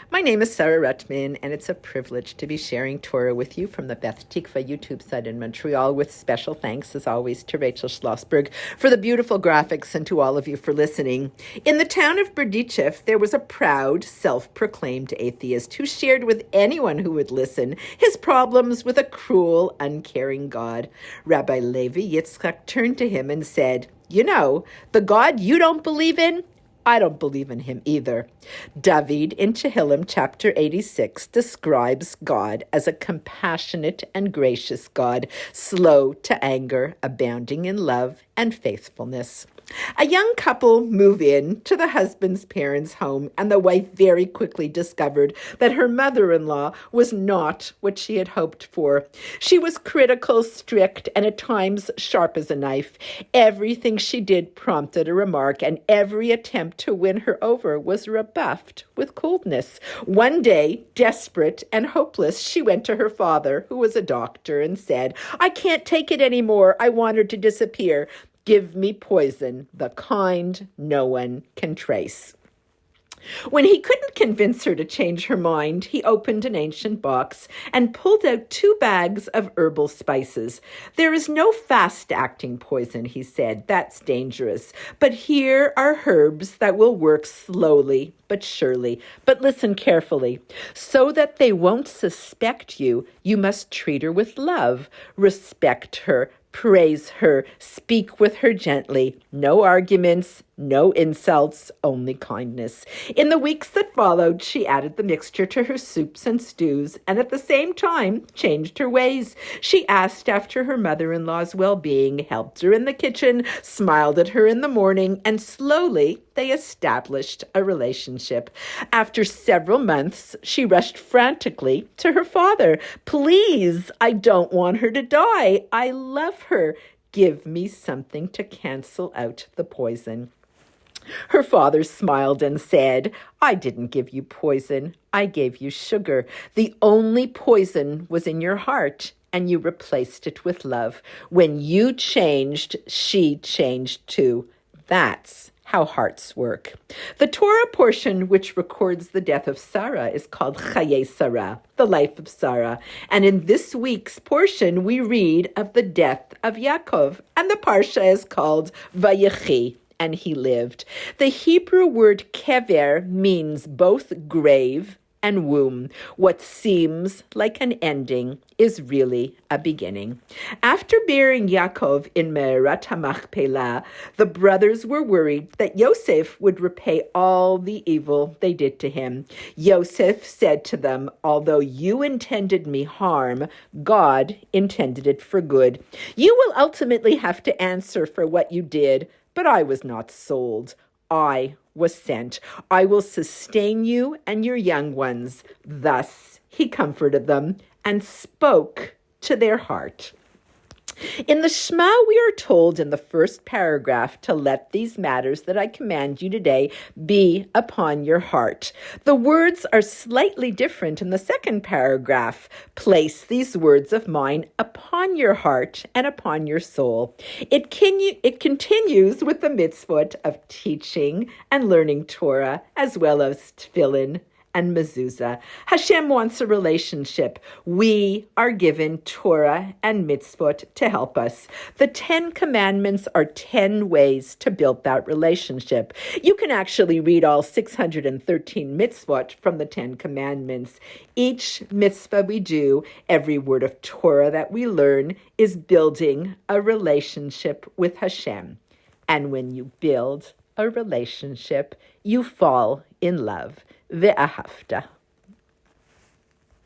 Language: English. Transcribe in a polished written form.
My name is Sarah Rutman, and it's a privilege to be sharing Torah with you from the Beth Tikva YouTube site in Montreal, with special thanks, as always, to Rachel Schlossberg for the beautiful graphics and to all of you for listening. In the town of Berdichev, there was a proud, self-proclaimed atheist who shared with anyone who would listen his problems with a cruel, uncaring God. Rabbi Levi Yitzchak turned to him and said, "You know, the God you don't believe in, I don't believe in him either." David in Tehillim chapter 86 describes God as a compassionate and gracious God, slow to anger, abounding in love and faithfulness. A young couple move in to the husband's parents' home, and the wife very quickly discovered that her mother-in-law was not what she had hoped for. She was critical, strict, and at times sharp as a knife. Everything she did prompted a remark, and every attempt to win her over was rebuffed with coldness. One day, desperate and hopeless, she went to her father, who was a doctor, and said, "I can't take it anymore. I want her to disappear. Give me poison, the kind no one can trace." When he couldn't convince her to change her mind, he opened an ancient box and pulled out 2 bags of herbal spices. "There is no fast-acting poison," he said. "That's dangerous. But here are herbs that will work slowly but surely. But listen carefully. So that they won't suspect you, you must treat her with love, respect her, praise her, speak with her gently. No arguments, no insults, only kindness." In the weeks that followed, she added the mixture to her soups and stews, and at the same time changed her ways. She asked after her mother-in-law's well-being, helped her in the kitchen, smiled at her in the morning, and slowly they established a relationship. After several months, she rushed frantically to her father. "Please, I don't want her to die. I love her. Give me something to cancel out the poison." Her father smiled and said, "I didn't give you poison. I gave you sugar. The only poison was in your heart, and you replaced it with love. When you changed, she changed too. That's how hearts work." The Torah portion which records the death of Sarah is called Chayei Sarah, the life of Sarah. And in this week's portion, we read of the death of Yaakov, and the Parsha is called Vayechi, and he lived. The Hebrew word kever means both grave and womb. What seems like an ending is really a beginning. After burying Yaakov in Me'erat HaMachpelah, the brothers were worried that Yosef would repay all the evil they did to him. Yosef said to them, "Although you intended me harm, God intended it for good. You will ultimately have to answer for what you did, but I was not sold. I was sent. I will sustain you and your young ones." Thus he comforted them and spoke to their heart. In the Shema, we are told in the first paragraph to let these matters that I command you today be upon your heart. The words are slightly different in the second paragraph. Place these words of mine upon your heart and upon your soul. It continues with the mitzvot of teaching and learning Torah, as well as tefillin and mezuzah. Hashem wants a relationship. We are given Torah and mitzvot to help us. The 10 commandments are 10 ways to build that relationship. You can actually read all 613 mitzvot from the 10 commandments. Each mitzvah we do, every word of Torah that we learn, is building a relationship with Hashem. And when you build a relationship, you fall in love. Ve'ahavta.